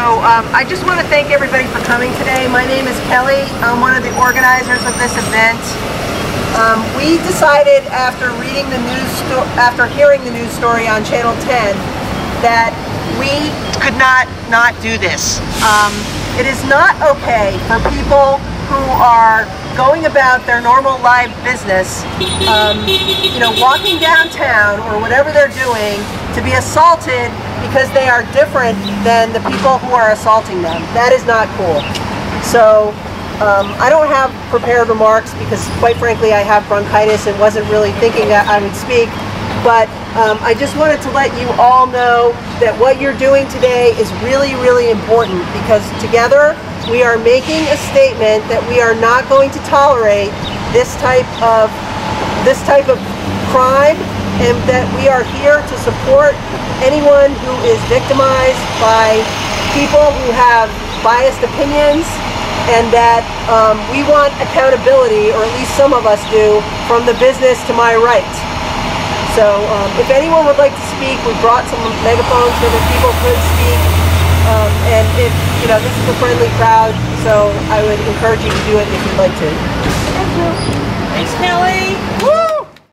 I just want to thank everybody for coming today. My name is Kelly. I'm one of the organizers of this event. We decided after hearing the news story on Channel 10 that we could not do this. It is not okay for people who are going about their normal live business, walking downtown or whatever they're doing, to be assaulted because they are different than the people who are assaulting them. That is not cool. So I don't have prepared remarks because, quite frankly, I have bronchitis and wasn't really thinking that I would speak. But I just wanted to let you all know that what you're doing today is really, really important, because together we are making a statement that we are not going to tolerate this type of crime, and that we are here to support anyone who is victimized by people who have biased opinions, and that we want accountability, or at least some of us do, from the business to my right. So if anyone would like to speak, we brought some megaphones so that people could speak. And if, this is a friendly crowd, so I would encourage you to do it if you'd like to. Thank you. Thanks, Kelly. Woo!